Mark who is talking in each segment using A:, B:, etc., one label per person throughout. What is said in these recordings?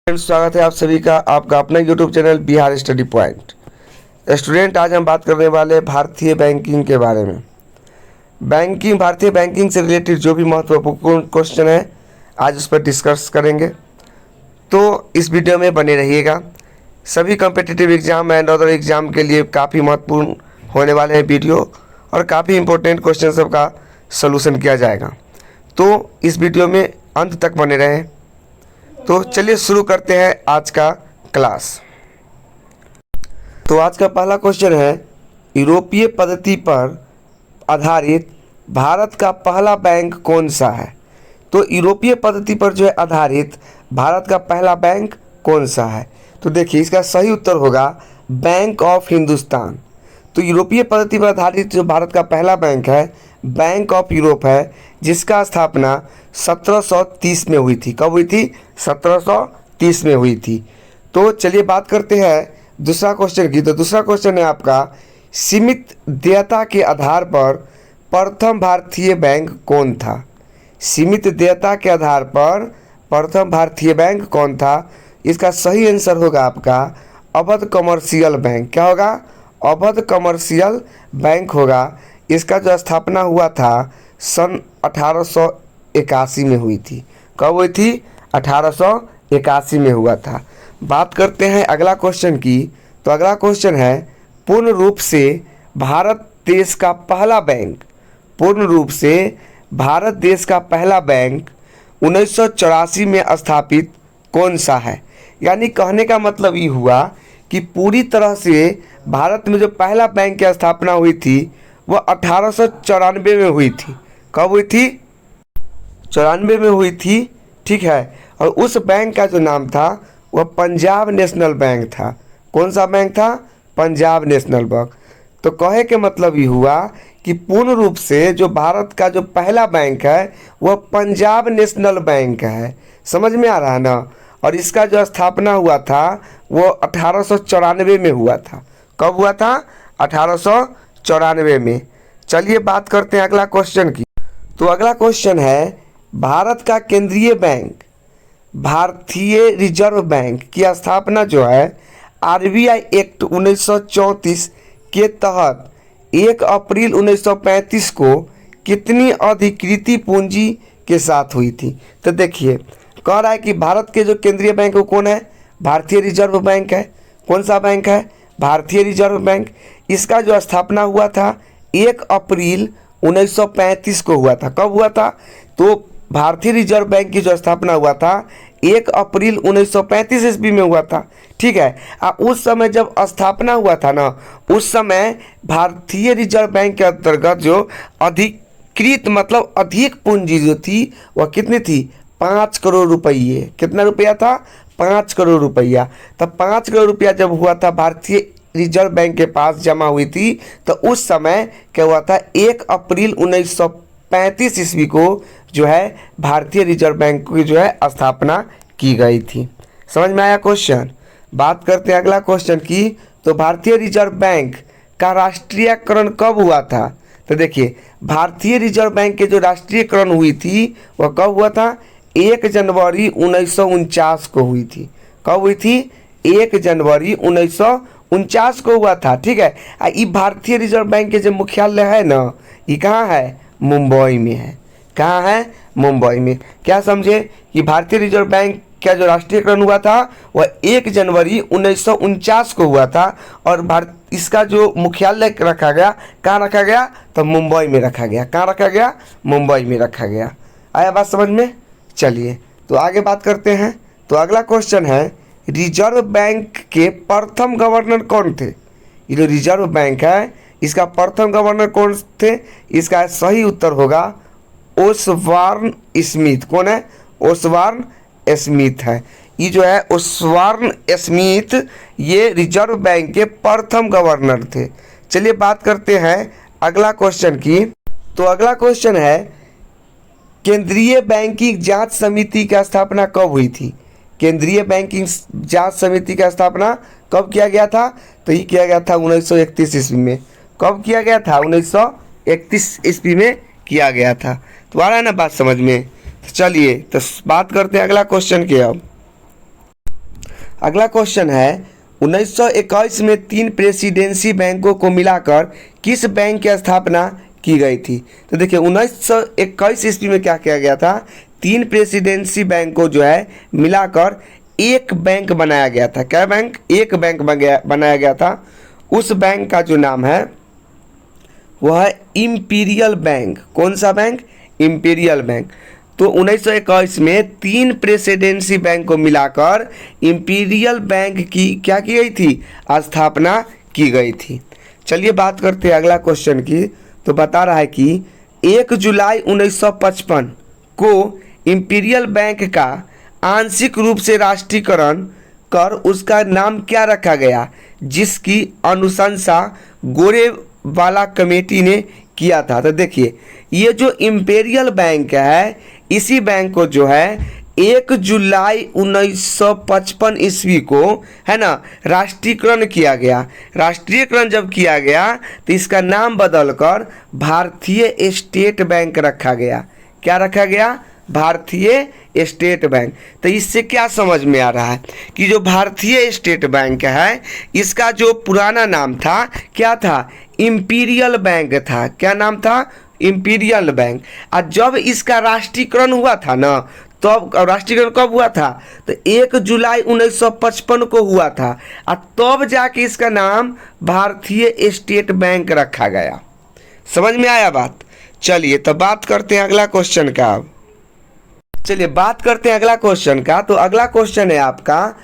A: Friends, स्वागत है आप सभी का आपका अपना YouTube channel Bihar study point. Student, आज हम बात करने वाले भारतीय बैंकिंग के बारे में। भारतीय बैंकिंग से रिलेटेड जो भी महत्वपूर्ण क्वेश्चन है आज उस पर डिस्कस करेंगे, तो इस वीडियो में बने रहिएगा। सभी competitive exam and other exam के लिए काफ़ी महत्वपूर्ण होने वाले हैं वीडियो, और काफ़ी इंपॉर्टेंट क्वेश्चन सब का सलूशन किया जाएगा, तो इस वीडियो में अंत तक बने रहें। तो चलिए शुरू करते हैं आज का क्लास। तो आज का पहला क्वेश्चन है, यूरोपीय पद्धति पर आधारित भारत का पहला बैंक कौन सा है। तो यूरोपीय पद्धति पर जो है आधारित भारत का पहला बैंक कौन सा है। तो देखिए, इसका सही उत्तर होगा बैंक ऑफ हिंदुस्तान। तो यूरोपीय पद्धति पर आधारित जो भारत का पहला बैंक है बैंक ऑफ यूरोप है, जिसका स्थापना 1730 में हुई थी। कब हुई थी? 1730 में हुई थी। तो चलिए बात करते हैं दूसरा क्वेश्चन की। तो दूसरा क्वेश्चन है आपका, सीमित देयता के आधार पर प्रथम भारतीय बैंक कौन था। सीमित देयता के आधार पर प्रथम भारतीय बैंक कौन था। इसका सही आंसर होगा आपका अवध कमर्शियल बैंक। क्या होगा? अवध कमर्शियल बैंक होगा। इसका जो स्थापना हुआ था सन 1881 में हुई थी। कब हुई थी? 1881 में हुआ था। बात करते हैं अगला क्वेश्चन की। तो अगला क्वेश्चन है, पूर्ण रूप से भारत देश का पहला बैंक, पूर्ण रूप से भारत देश का पहला बैंक 1984 में स्थापित कौन सा है। यानी कहने का मतलब ये हुआ कि पूरी तरह से भारत में जो पहला बैंक की स्थापना हुई थी वह 1894 में हुई थी। कब हुई थी? 94 में हुई थी। ठीक है। और उस बैंक का जो नाम था वह पंजाब नेशनल बैंक था। कौन सा बैंक था? Punjab national bank. तो कहे के मतलब ये हुआ कि पूर्ण रूप से जो भारत का जो पहला बैंक है वह पंजाब नेशनल बैंक है। समझ में आ रहा है ना। और इसका जो स्थापना हुआ था वो 1894 में हुआ था। कब हुआ था? 1894 में। चलिए बात करते हैं अगला क्वेश्चन की। तो अगला क्वेश्चन है, भारत का केंद्रीय बैंक भारतीय रिजर्व बैंक की स्थापना जो है आरबीआई एक्ट 1934 के तहत 1 अप्रैल 1935 को कितनी अधिकृत पूंजी के साथ हुई थी। तो देखिए, कह रहा है कि भारत के जो केंद्रीय बैंक वो कौन है? भारतीय रिजर्व बैंक है। कौन सा बैंक है? भारतीय रिजर्व बैंक। इसका जो स्थापना हुआ था 1 अप्रैल 1935 को हुआ था। कब हुआ था? तो भारतीय रिजर्व बैंक की जो स्थापना हुआ था 1 अप्रैल 1935 ईस्वी में हुआ था। ठीक है। उस समय जब स्थापना हुआ था ना, उस समय भारतीय रिजर्व बैंक के अंतर्गत जो अधिकृत मतलब अधिक पूंजी जो थी वह कितनी थी? 5 करोड़ रुपये। कितना रुपया था? 5 करोड़ रुपया। तब 5 करोड़ रुपया जब हुआ था भारतीय रिजर्व बैंक के पास जमा हुई थी, तो उस समय क्या हुआ था? 1 अप्रैल 1935 ईस्वी को जो है भारतीय रिजर्व बैंक की जो है स्थापना की गई थी। समझ में आया क्वेश्चन? बात करते हैं अगला क्वेश्चन की। तो भारतीय रिजर्व बैंक का राष्ट्रीयकरण कब हुआ था। तो देखिए, भारतीय रिजर्व बैंक के जो राष्ट्रीयकरण हुई थी वह कब हुआ था? 1 जनवरी 1949 को हुई थी। कब हुई थी? 1 जनवरी 1949 को हुआ था। ठीक है। ये भारतीय रिजर्व बैंक के जो मुख्यालय है ना, ये कहाँ है? मुंबई में है। कहाँ है? मुंबई में। क्या समझे कि भारतीय रिजर्व बैंक का जो राष्ट्रीयकरण हुआ था वह 1 जनवरी 1949 को हुआ था, और इसका जो मुख्यालय रखा गया कहाँ रखा गया? तो मुंबई में रखा गया। कहाँ रखा गया? मुंबई में रखा गया। आया बात समझ में? चलिए तो आगे बात करते हैं। तो अगला क्वेश्चन है, रिजर्व बैंक के प्रथम गवर्नर कौन थे। ये जो रिजर्व बैंक है इसका प्रथम गवर्नर कौन थे? इसका सही उत्तर होगा ओसवार्न स्मिथ। कौन है? ओसवार्न स्मिथ है। ये जो है ओसवार्न स्मिथ, ये रिजर्व बैंक के प्रथम गवर्नर थे। चलिए बात करते हैं अगला क्वेश्चन की। तो अगला क्वेश्चन है, केंद्रीय बैंकिंग जांच समिति की स्थापना कब हुई थी। केंद्रीय बैंकिंग जांच समिति का स्थापना कब किया गया था? तो ये किया गया था 1931 ईस्वी में। कब किया गया था? 1931 ईस्वी में किया गया था। तो आ रहा है ना बात समझ में। तो चलिए तो बात करते हैं अगला क्वेश्चन की। अब अगला क्वेश्चन है 1921 में 3 प्रेसिडेंसी बैंकों को मिलाकर किस बैंक की स्थापना की गई थी। तो देखिए 1921 ईस्वी में क्या किया गया था, 3 प्रेसिडेंसी बैंक को जो है मिलाकर एक बैंक बनाया गया था। क्या बैंक? एक बैंक बनाया गया था। उस बैंक का जो नाम है वह है इंपीरियल बैंक। कौन सा बैंक? Imperial bank. तो 1921 में 3 प्रेसिडेंसी बैंक को मिलाकर इंपीरियल बैंक की क्या की गई थी? स्थापना की गई थी। चलिए बात करते हैं अगला क्वेश्चन की। तो बता रहा है कि 1 जुलाई 1955 को इंपीरियल बैंक का आंशिक रूप से राष्ट्रीयकरण कर उसका नाम क्या रखा गया, जिसकी अनुशंसा गोरेवाला कमेटी ने किया था। तो देखिए ये जो इंपीरियल बैंक है, इसी बैंक को जो है 1 जुलाई 1955 ईस्वी को है ना राष्ट्रीयकरण किया गया। राष्ट्रीयकरण जब किया गया तो इसका नाम बदलकर भारतीय स्टेट बैंक रखा गया। क्या रखा गया? भारतीय स्टेट बैंक। तो इससे क्या समझ में आ रहा है कि जो भारतीय स्टेट बैंक है इसका जो पुराना नाम था क्या था? इंपीरियल बैंक था। क्या नाम था? Imperial bank. और जब इसका राष्ट्रीयकरण हुआ था ना, तब राष्ट्रीयकरण कब हुआ था? तो 1 जुलाई 1955 को हुआ था और तब जाके इसका नाम भारतीय स्टेट बैंक रखा गया। समझ में आया बात? चलिए तो बात करते हैं अगला क्वेश्चन का। चलिए बात करते हैं अगला क्वेश्चन का। तो अगला क्वेश्चन है आपका,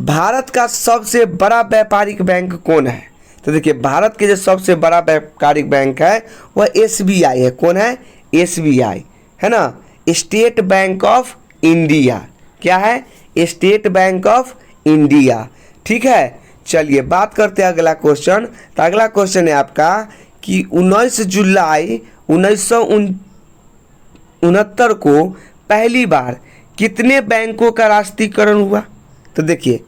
A: भारत का सबसे बड़ा व्यापारिक बैंक कौन है। तो देखिए भारत के जो सबसे बड़ा व्यापारिक बैंक है वह एसबीआई है। कौन है? एसबीआई है ना, स्टेट बैंक ऑफ इंडिया। क्या है? State bank of India. ठीक है। चलिए बात करते हैं अगला क्वेश्चन। तो अगला क्वेश्चन है आपका कि 19 जुलाई 1969 को पहली बार कितने बैंकों का राष्ट्रीयकरण हुआ। तो देखिए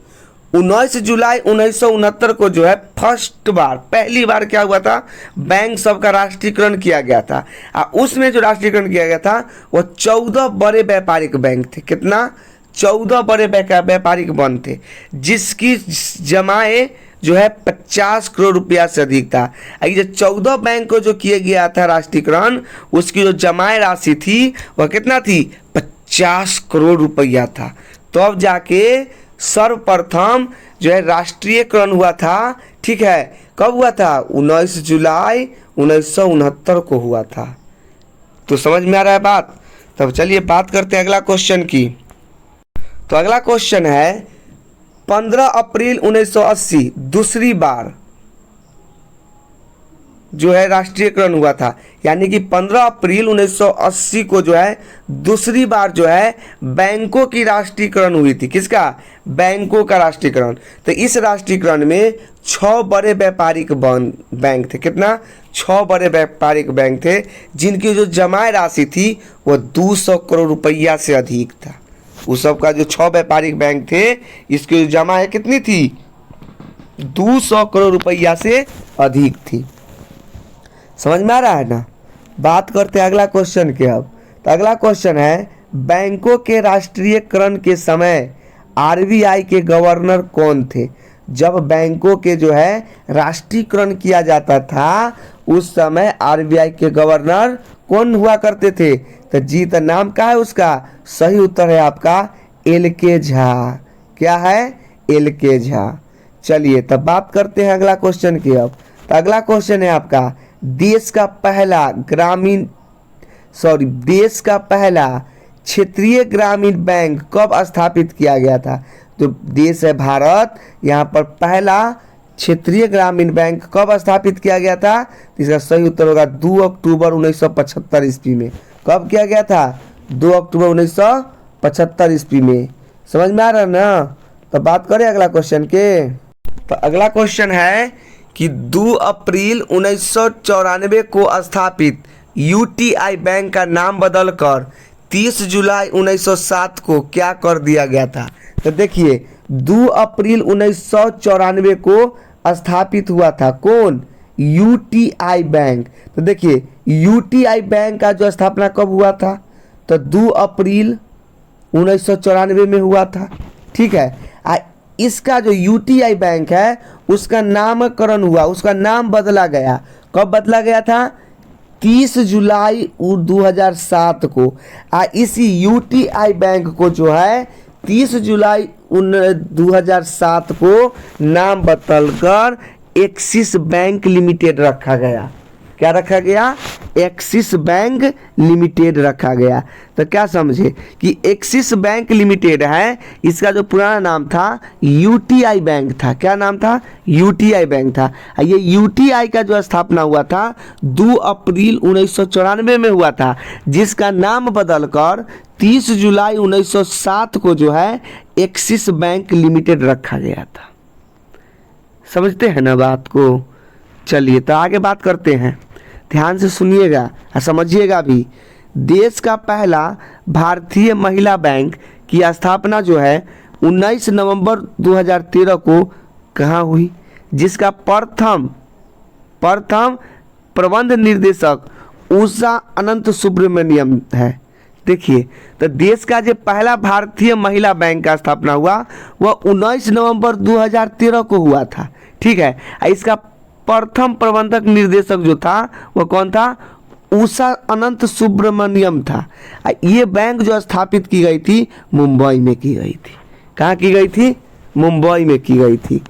A: 19 जुलाई 1969 को जो है फर्स्ट बार, पहली बार क्या हुआ था? बैंक सब का राष्ट्रीयकरण किया गया था। और उसमें जो राष्ट्रीयकरण किया गया था वो 14 बड़े व्यापारिक बैंक थे। कितना? 14 बड़े व्यापारिक बैंक थे जिसकी जमाए जो है 50 करोड़ रुपया से अधिक था। ये जो 14 बैंक को जो किया गया था राष्ट्रीयकरण, उसकी जो जमाए राशि थी वह कितना थी? 50 करोड़ रुपया था। तो अब जाके सर्वप्रथम जो है राष्ट्रीयकरण हुआ था। ठीक है। कब हुआ था? 19 जुलाई 1969 को हुआ था। तो समझ में आ रहा है बात? तब चलिए बात करते हैं अगला क्वेश्चन की। तो अगला क्वेश्चन है 15 अप्रैल 1980 दूसरी बार जो है राष्ट्रीयकरण हुआ था। यानी कि 15 अप्रैल 1980 को जो है दूसरी बार जो है बैंकों की राष्ट्रीयकरण हुई थी। किसका? बैंकों का राष्ट्रीयकरण। तो इस राष्ट्रीयकरण में 6 बड़े व्यापारिक बैंक थे। कितना? 6 बड़े व्यापारिक बैंक थे जिनकी जो जमाए राशि थी वह 200 करोड़ रुपया से अधिक था। उस सब का जो 6 व्यापारिक बैंक थे इसकी जो जमाए कितनी थी? 200 करोड़ रुपया से अधिक थी। समझ में आ रहा है ना? बात करते हैं अगला क्वेश्चन के अब। तो अगला क्वेश्चन है बैंकों के राष्ट्रीयकरण के समय आरबीआई के गवर्नर कौन थे। जब बैंकों के जो है राष्ट्रीयकरण किया जाता था उस समय आरबीआई के गवर्नर कौन हुआ करते थे। तो जी तो नाम क्या है उसका? सही उत्तर है आपका एल.के. झा। क्या है? एल.के. झा। चलिए तब बात करते हैं अगला क्वेश्चन की अब। तो अगला क्वेश्चन है आपका देश का पहला क्षेत्रीय ग्रामीण बैंक कब स्थापित किया गया था। तो देश है भारत, यहाँ पर पहला क्षेत्रीय ग्रामीण बैंक कब स्थापित किया गया था। तो इसका सही उत्तर होगा 2 अक्टूबर 1975 ईस्वी में। कब किया गया था? 2 अक्टूबर 1975 ईस्वी में। समझ में आ रहा है ना? तो बात करें अगला क्वेश्चन के। तो अगला क्वेश्चन है कि 2 अप्रैल 1994 को स्थापित यूटीआई बैंक का नाम बदलकर 30 जुलाई 1907 को क्या कर दिया गया था। तो देखिए 2 अप्रैल 1994 को स्थापित हुआ था। कौन? UTI bank. तो देखिए यूटीआई बैंक का जो स्थापना कब हुआ था। तो 2 अप्रैल 1994 में हुआ था। ठीक है। इसका जो यूटीआई बैंक है उसका नामकरण हुआ, उसका नाम बदला गया। कब बदला गया था? 30 जुलाई 2007 को। इसी यूटीआई बैंक को जो है 30 जुलाई 2007 को नाम बदलकर एक्सिस बैंक लिमिटेड रखा गया। क्या रखा गया? एक्सिस बैंक लिमिटेड रखा गया। तो क्या समझे कि एक्सिस बैंक लिमिटेड है, इसका जो पुराना नाम था यूटीआई बैंक था। क्या नाम था? यूटीआई बैंक था। ये यूटीआई का जो स्थापना हुआ था 2 अप्रैल 1994 में हुआ था, जिसका नाम बदलकर 30 जुलाई 1907 को जो है एक्सिस बैंक लिमिटेड रखा गया था। समझते हैं ना बात को? चलिए तो आगे बात करते हैं, ध्यान से सुनिएगा और समझिएगा भी। देश का पहला भारतीय महिला बैंक की स्थापना जो है 19 नवंबर 2013 को कहाँ हुई, जिसका प्रथम प्रबंध निर्देशक उषा अनंत सुब्रमण्यम है। देखिए, तो देश का जो पहला भारतीय महिला बैंक का स्थापना हुआ वह 19 नवंबर 2013 को हुआ था। ठीक है, इसका प्रथम प्रबंधक निर्देशक जो था वह कौन था? उषा अनंत सुब्रमण्यम था। ये बैंक जो स्थापित की गई थी मुंबई में की गई थी। कहाँ की गई थी? मुंबई में की गई थी।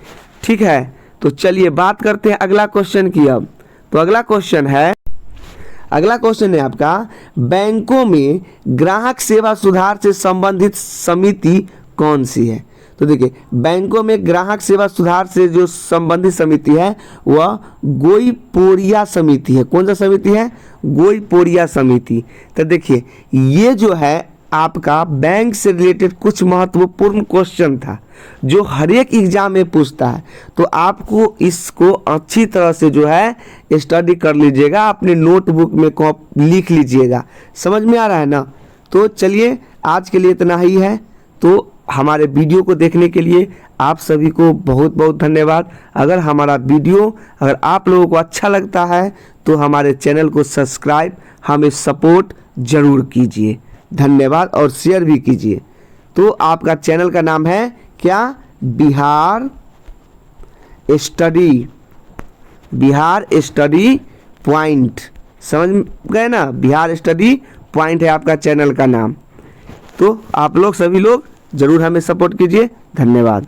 A: ठीक है, तो चलिए बात करते हैं अगला क्वेश्चन की। अब तो अगला क्वेश्चन है आपका, बैंकों में ग्राहक सेवा सुधार से संबंधित समिति कौन सी है? तो देखिए, बैंकों में ग्राहक सेवा सुधार से जो संबंधित समिति है वह गोईपोरिया समिति है। कौन सा समिति है? गोईपोरिया समिति। तो देखिए, ये जो है आपका बैंक से रिलेटेड कुछ महत्वपूर्ण क्वेश्चन था जो हर एक एग्जाम में पूछता है। तो आपको इसको अच्छी तरह से जो है स्टडी कर लीजिएगा, अपने नोटबुक में लिख लीजिएगा। समझ में आ रहा है ना? तो चलिए आज के लिए इतना ही है। तो हमारे वीडियो को देखने के लिए आप सभी को बहुत बहुत धन्यवाद। अगर हमारा वीडियो अगर आप लोगों को अच्छा लगता है तो हमारे चैनल को सब्सक्राइब, हमें सपोर्ट जरूर कीजिए। धन्यवाद और शेयर भी कीजिए। तो आपका चैनल का नाम है क्या? Bihar study point. समझ गए ना? बिहार स्टडी पॉइंट है आपका चैनल का नाम। तो आप लोग सभी लोग जरूर हमें सपोर्ट कीजिए। धन्यवाद।